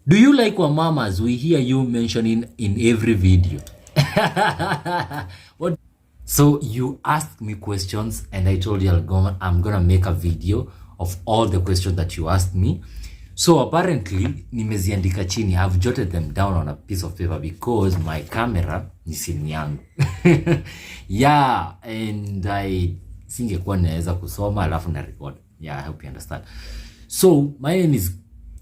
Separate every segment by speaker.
Speaker 1: Do you like wamamas? We hear you mentioning in every video. What? So you asked me questions and I told you I'm gonna make a video of all the questions that you asked me. So apparently nimeziandika chini. I've jotted them down on a piece of paper because my camera ni simu yangu. Yeah, and I singekuwa naweza kusoma alafu na record. Yeah, I hope you understand. So my name is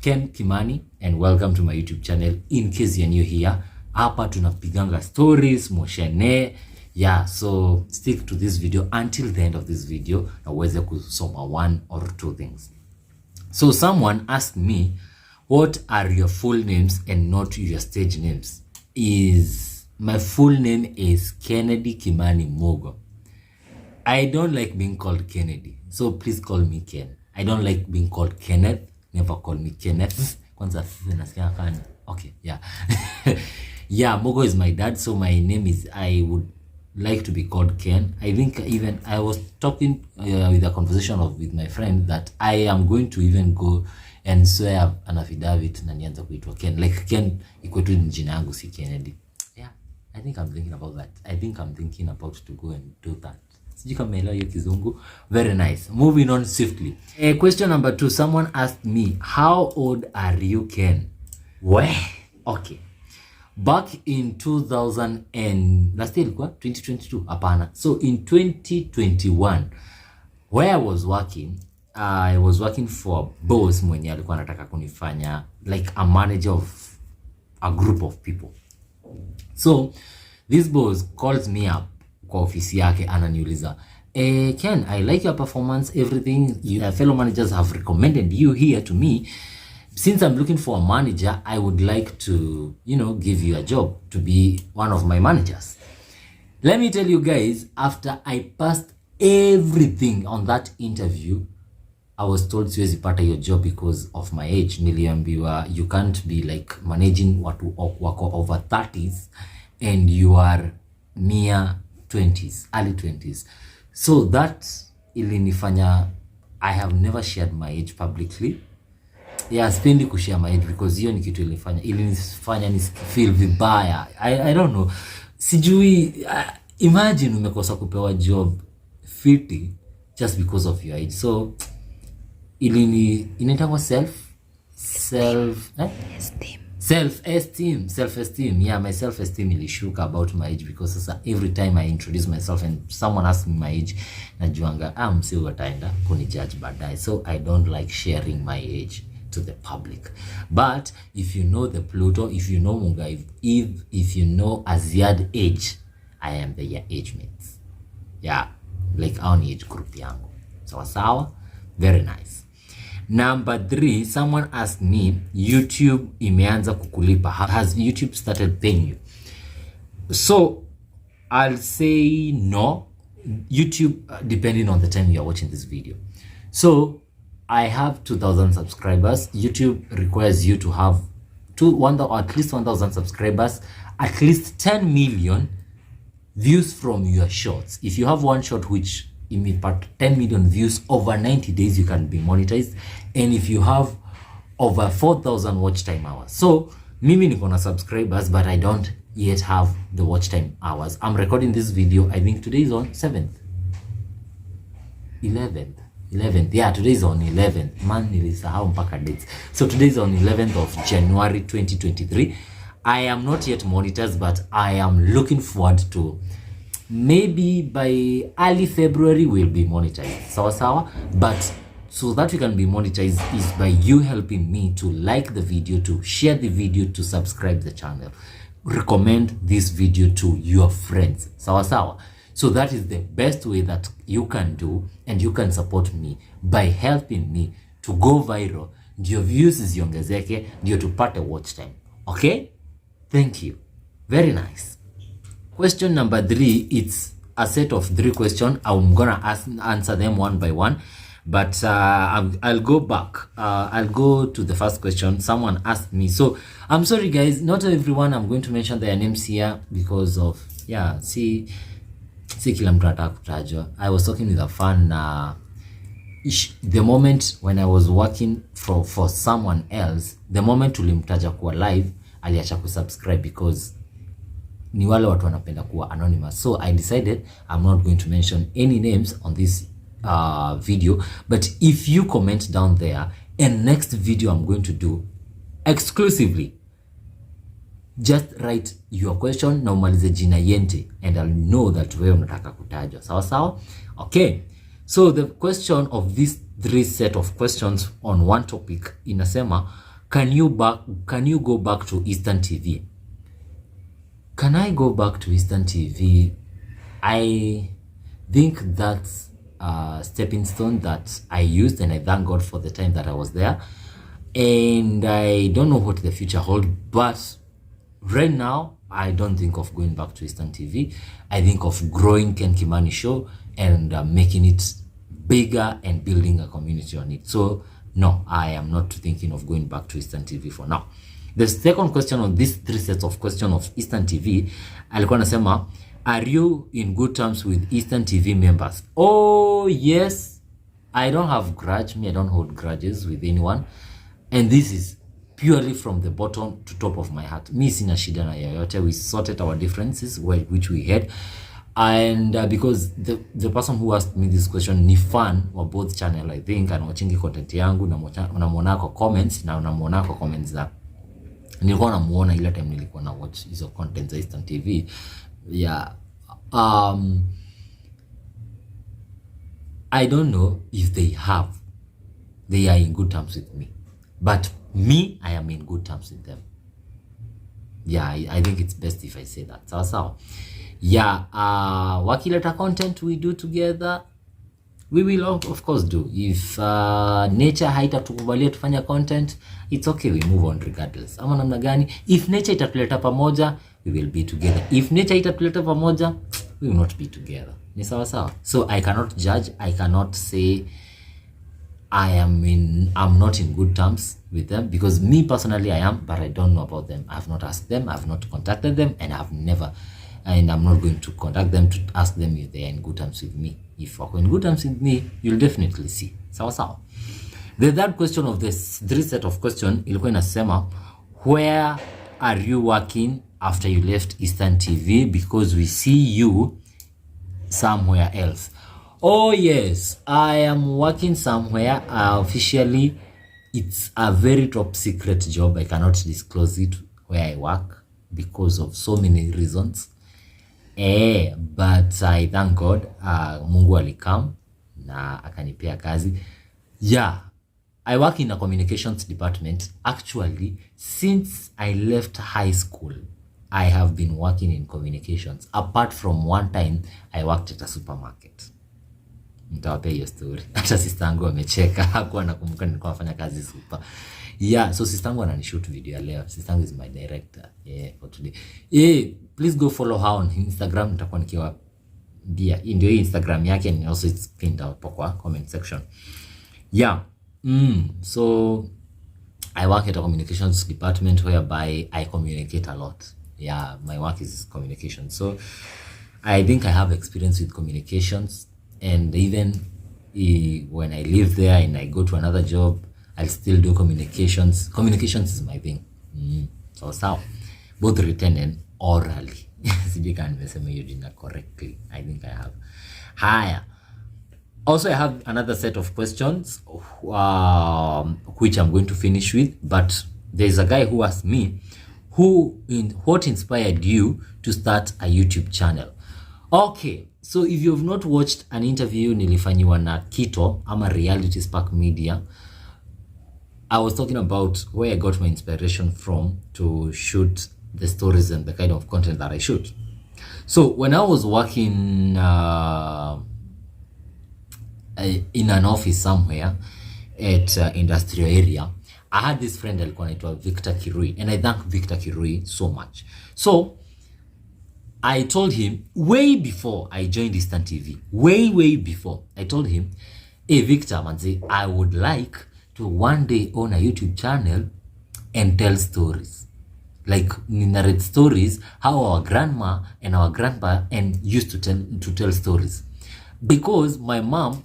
Speaker 1: Ken Kimani and welcome to my YouTube channel. In case you're new here, hapa tunapiganga stories, moshene. Yeah, so stick to this video until the end of this video na uweze kusoma one or two things. So someone asked me, what are your full names and not your stage names? My full name is Kennedy Kimani Mogo. I don't like being called Kennedy, so please call me Ken. I don't like being called Kenneth. Never call me Kenneth. Okay, yeah. Yeah, Mogo is my dad, so my name is, I would like to be called Ken. I think even I was talking with a conversation with my friend that I am going to even go and swear an affidavit na nianza kuitwa Ken. Like Ken ikwetu ni jina yangu si Kennedy. Yeah, I think I'm thinking about that. I think I'm thinking about to go and do that. Sijui kama elewa hiyo kizungu. Very nice. Moving on swiftly. Question number 2. Someone asked me, how old are you, Ken? Well, okay. Back in 2000 and last year ilikuwa 2022 hapana. So in 2021 where I was working for a boss mwenye alikuwa anataka kunifanya like a manager of a group of people. So this boss calls me up kwa ofisi yake ananiuliza, Ken, I like your performance, everything. Your fellow managers have recommended you here to me. Since I'm looking for a manager, I would like to, give you a job to be one of my managers. Let me tell you guys, after I passed everything on that interview, I was told siwezi pata your job because of my age. Niliambiwa you can't be like managing watu wako over 30s and you are near 20s, early 20s. So that ilinifanya, I have never shared my age publicly. Yeah, sipendi kushare my age because hiyo ni kitu ilinifanya ni feel vibaya. I don't know. Sijui, imagine umekosa kupewa job fiti just because of your age. So inaitwa self-esteem. Yeah, my self-esteem ilishuka about my age because sasa every time I introduce myself and someone asks me my age, najuanga msio wataenda kunijudge baadaye. So I don't like sharing my age to the public. But if you know the Pluto, if you know Munga, if you know Aziad age, I am their age mates. Yeah, like our age group yangu. Sawa, very nice. Number 3, someone asked me, YouTube imeanza kukulipa. Has YouTube started paying you? So I'll say no. YouTube, depending on the time you are watching this video. So I have 2,000 subscribers. YouTube requires you to have at least 1,000 subscribers, at least 10 million views from your shorts. If you have one short which impact 10 million views over 90 days, you can be monetized. And if you have over 4,000 watch time hours. So mimi niko na subscribers, but I don't yet have the watch time hours. I'm recording this video, I think today is on 7th. 11th. Yeah, today is on 11th. Man, nilisahau mpaka dates. So today is on 11th of January 2023. I am not yet monetized, but I am looking forward to maybe by early February we'll be monetized. Sawa. But so that we can be monetized is by you helping me to like the video, to share the video, to subscribe the channel. Recommend this video to your friends. Sawa. So that is the best way that you can do, and you can support me by helping me to go viral. Ndio views ziongezeke, ndio tupate watch time. Okay? Thank you. Very nice. Question number 3, it's a set of 3 questions. I'm gonna answer them one by one. But I'll go back. I'll go to the first question. Someone asked me. So I'm sorry guys, not everyone I'm going to mention their names here because of, si kila mtu anataka kutajwa. I was talking with a fan the moment when I was working for someone else, the moment tulimtaja kuwa live, aliacha kusubscribe because ni wale watu wanapenda kuwa anonymous. So I decided I'm not going to mention any names on this video, but if you comment down there, and next video I'm going to do exclusively, just write your question na umalize jina yente and I'll know that wewe unataka kutajwa. Sawa sawa? Okay. So the question of these 3 set of questions on one topic inasema, can you go back to Eastern TV? Can I go back to Eastern TV? I think that's a stepping stone that I used, and I thank God for the time that I was there. And I don't know what the future holds, but right now, I don't think of going back to Eastern TV. I think of growing Ken Kimani show and making it bigger and building a community on it. So no, I am not thinking of going back to Eastern TV for now. The second question on these 3 sets of questions of Eastern TV, alikuwa nasema, are you in good terms with Eastern TV members? Oh yes, I don't have grudge. I don't hold grudges with anyone, and this is purely from the bottom to top of my heart. Mi sina shida na yoyote. We sorted our differences which we had, and because the person who asked me this question ni fan wa both channel, I think, and watching content yangu na muona kwa comments na muona kwa comments za nilikuwa namuona ile time nilikuwa na watch hizo content za Eastern TV. Yeah, I don't know if they are in good terms with me, but me, I am in good terms with them. Yeah, I think it's best if I say that. Sawa. Yeah, wakileta content we do together, we will of course do. If nature haitatukubalia tufanya content, it's okay, we move on regardless. Ama namna gani? If nature itatuleta pamoja, we will be together. If nature itatuleta pamoja, we will not be together. Ni sawa. So I cannot judge, I cannot say I'm not in good terms with them, because me personally I am, but I don't know about them. I have not asked them, I have not contacted them, and I'm not going to contact them to ask them if they are in good terms with me. If you're in good terms with me, you'll definitely see. Sawa. The third question of this 3 set of questions ilikuwa inasema, where are you working after you left Eastern TV, because we see you somewhere else? Oh yes, I am working somewhere. Officially, it's a very top secret job. I cannot disclose it where I work because of so many reasons. But I thank God, Mungu alikam na akanipea kazi. Yeah, I work in a communications department. Actually, since I left high school, I have been working in communications. Apart from one time, I worked at a supermarket. Nitawapea hiyo story. Hata sister yangu amecheka, hakuwa anakumbuka nilikuwa nafanya kazi super. Yeah, so sister yangu ananishoot video ya leo. Sister yangu is my director. Yeah, for today. Please go follow her on Instagram. Nitakuwa nikiwa ndio hii Instagram yake, and also it's pinned out kwa comment section. Yeah. So I work at a communications department whereby I communicate a lot. Yeah, my work is communication. So I think I have experience with communications, and even when I live there and I go to another job, I'll still do communications. Communications is my thing. So both written and orally. Sijui kama nimesema hiyo jina correctly. I think I have. Haya. Also, I have another set of questions which I'm going to finish with, but there's a guy who asked me, what inspired you to start a YouTube channel? Okay, so if you've not watched an interview nilifanyiwa na Kito ama Reality Spark Media, I was talking about where I got my inspiration from to shoot the stories and the kind of content that I shoot. So when I was working in an office somewhere at industrial area, I had this friend alikuwa anaitwa Victor Kirui, and I thank Victor Kirui so much. So I told him way before I joined Eastern TV, way before, I told him, hey Victor manzi, I would like to one day own a YouTube channel and tell stories. Like narrate stories how our grandma and our grandpa and used to tell stories. Because my mom,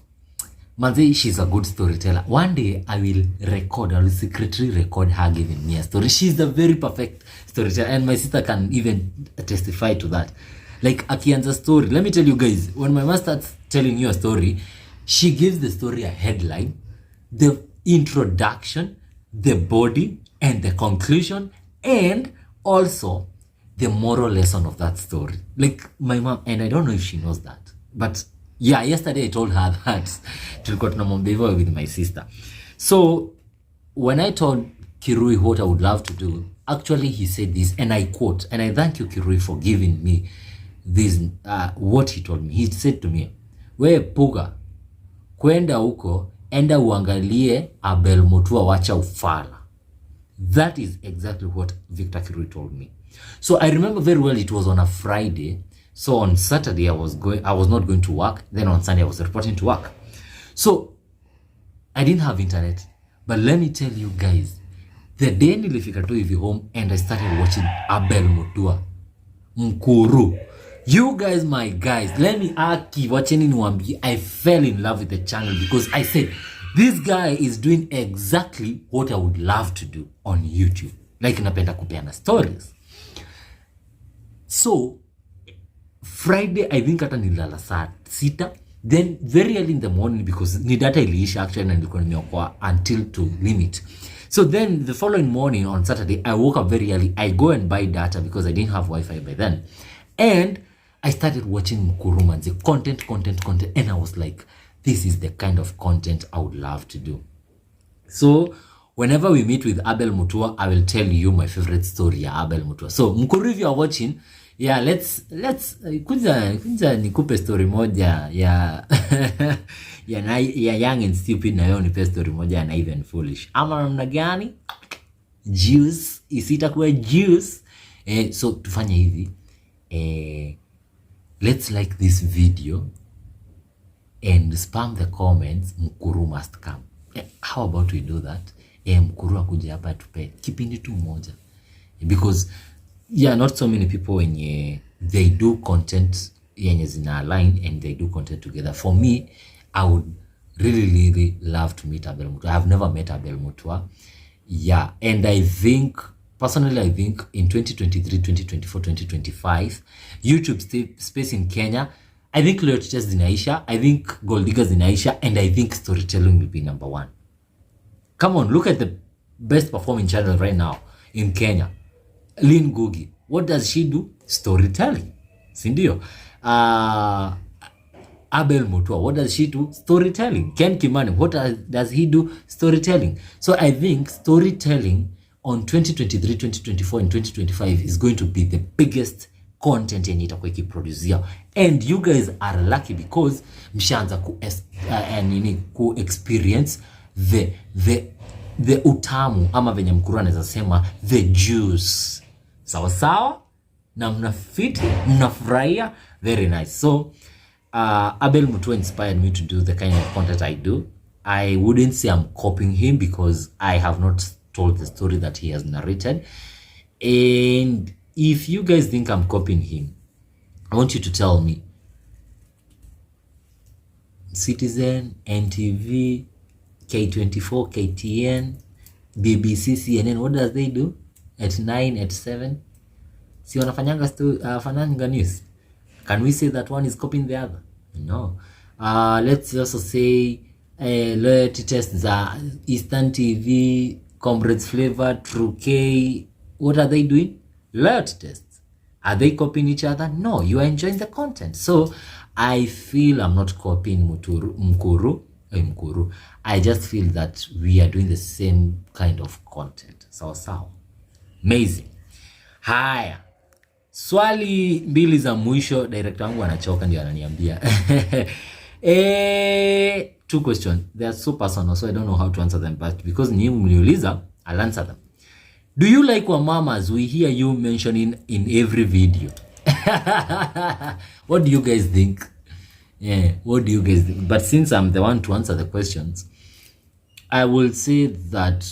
Speaker 1: Manze, she's a good storyteller. One day I will secretly record her giving me a story. She's a very perfect storyteller, and my sister can even testify to that. Like, akianza story, let me tell you guys, when my mom starts telling you a story, she gives the story a headline, the introduction, the body, and the conclusion, and also the moral lesson of that story. Like, my mom, and I don't know if she knows that, but yeah, yesterday I told her that tulikuwa tunamwambia hivyo with my sister. So when I told Kirui what I would love to do, actually he said this, and I quote, and I thank you Kirui for giving me this, what he told me. He said to me, we Puga, kwenda huko, enda uangalie Abel Mutua, wacha ufala. That is exactly what Victor Kirui told me. So I remember very well, it was on a Friday. So on Saturday I was not going to work. Then on Sunday I was reporting to work. So I didn't have internet. But let me tell you guys, the day nilifika tu hivi home and I started watching Abel Mutua, Mkuru. You guys, my guys, let me wacheni niwaambie, I fell in love with the channel because I said, this guy is doing exactly what I would love to do on YouTube. Like napenda kupeana stories. So Friday, I think hata nilala saa 6. Then very early in the morning, because ni data iliisha actually, na nilikuwa nimeokoa until to limit. So then the following morning on Saturday, I woke up very early. I go and buy data because I didn't have Wi-Fi by then. And I started watching Mkuru manze, content. And I was like, this is the kind of content I would love to do. So whenever we meet with Abel Mutua, I will tell you my favorite story ya Abel Mutua. So Mkuru, if you are watching, yeah, let's kunza nikupe story moja ya ya young and stupid, na yo nipe story moja ya naive and foolish. Ama namna gani? Juice, isitakuwa juice. So tufanye hivi. Let's like this video and spam the comments, Mkuru must come. How about we do that? Mkuru akuje hapa tupe kipindi tu moja. Because yeah, not so many people when they do content yenye zina align and they do content together. For me, I would really love to meet Abel Mutua. I have never met Abel Mutua. Yeah, and I think personally, I think in 2023, 2024, 2025, YouTube space in Kenya, I think Leo Teachers zinaisha, I think Gold Diggers zinaisha, and I think storytelling will be number 1. Come on, look at the best performing channel right now in Kenya. Ngugi. What does she do? Storytelling. Sindio? Abel Mutua. What does she do? Storytelling. Kimani. What does he do? Storytelling. So I think storytelling on 2023, 2024, and 2025 is going to be the biggest content yenye itakuwa ikiproducia. And you guys are lucky because mshaanza ku experience the utamu, ama venye Mkuru anaweza sema the juice. Sawa na mnafiti, mnafurahia, very nice. So Abel Mutua inspired me to do the kind of content I do. I wouldn't say I'm copying him because I have not told the story that he has narrated. And if you guys think I'm copying him, I want you to tell me. Citizen, NTV, K24, KTN, BBC, CNN, what does they do? At 9, at 7? Si wanafanyanga fananga news. Can we say that one is copying the other? No. Let's also say loyalty tests are Eastern TV, Comrades Flavor, True K. What are they doing? Loyalty tests. Are they copying each other? No, you are enjoying the content. So I feel I'm not copying Mkuru. I just feel that we are doing the same kind of content. Sawa. Amazing. Haya. Swali mbili za mwisho, director wangu anachoka ndio ananiambia. 2 questions. They are so personal, so I don't know how to answer them, but because ni mliuliza, I'll answer them. Do you like wamamas? We hear you mentioning in every video. What do you guys think? Yeah, what do you guys think? But since I'm the one to answer the questions, I will say that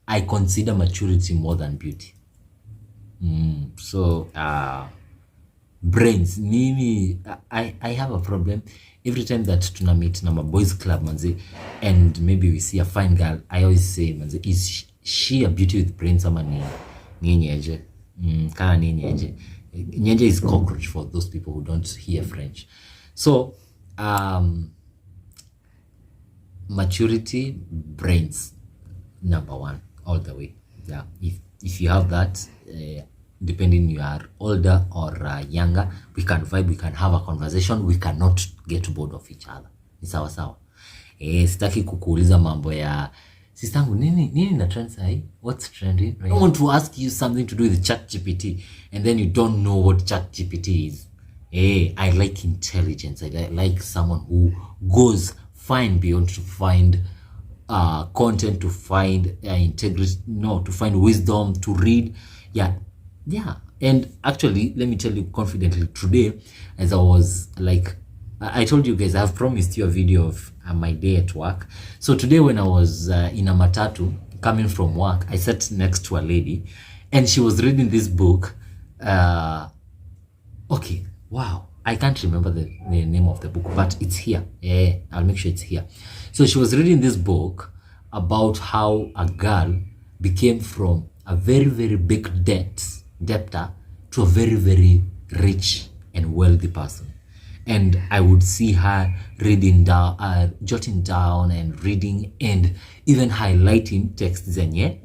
Speaker 1: I consider maturity more than beauty. So brains. Mimi, I have a problem every time that tuna meet na boys club manzi, and maybe we see a fine girl. I always say manzi, is she a beauty with brains ama ni nyeje? Kana ni nyeje. Nyeje is cockroach for those people who don't hear French. So maturity, brains, number one all the way. Yeah, if you have that, depending you are older or younger, we can vibe, we can have a conversation, we cannot get bored of each other. Ni sawa sawa. Sitaki kukuuliza mambo ya sistangu nini na trend sahi, what's trending right? I want to ask you something to do with ChatGPT and then you don't know what ChatGPT is. I like intelligence. I like someone who goes fine beyond to find content, to find integrity, to find wisdom, to read. Yeah. And actually, let me tell you confidently, today, as I was like, I told you guys, I've promised you a video of my day at work. So today when I was in a matatu coming from work, I sat next to a lady and she was reading this book. Okay, wow, I can't remember the name of the book, but it's here. I'll make sure it's here. So she was reading this book about how a girl became from a very, very big debtor to a very, very rich and wealthy person. And I would see her reading down, jotting down and reading and even highlighting text zenye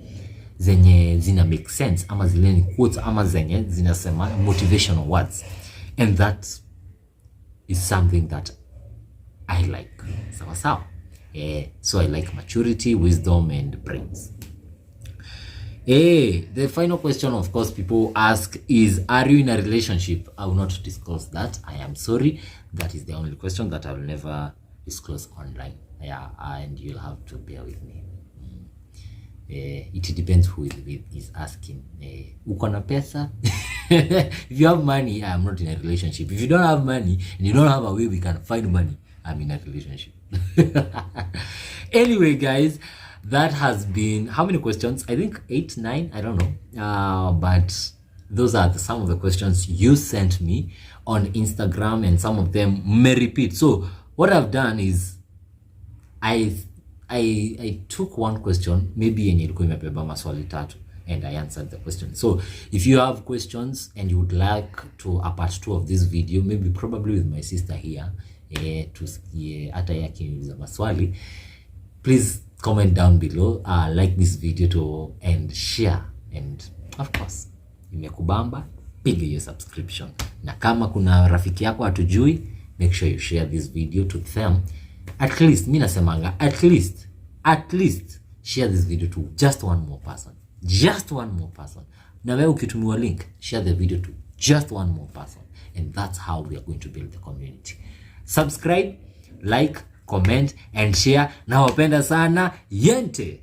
Speaker 1: zina make sense, ama zile ni quotes, ama zenye zinasema motivational words. And that is something that I like. Sawa sawa. So I like maturity, wisdom, and brains. The final question, of course, people ask is, are you in a relationship? I will not disclose that. I am sorry. That is the only question that I will never disclose online. And you'll have to bear with me. It depends who is asking. Uko na pesa? If you have money, I am not in a relationship. If you don't have money and you don't have a way we can find money, I'm in a relationship. Anyway, guys, that has been how many questions? I think 8, 9, I don't know. But those are some of the questions you sent me on Instagram, and some of them may repeat. So what I've done is I took one question, maybe yenye ilikuwa imebeba maswali tatu, and I answered the question. So if you have questions and you would like to a part 2 of this video, maybe probably with my sister here, tusikie hata yake niuliza maswali, please comment down below, like this video too, and share, and of course imekubamba, piga hiyo subscription, na kama kuna rafiki yako hatujui, make sure you share this video to them. At least mimi nasemanga at least share this video to just one more person. Na wewe ukitumiwa link, share the video to just one more person, and that's how we are going to build the community. Subscribe, like, comment and share. Nawapenda sana. Yente.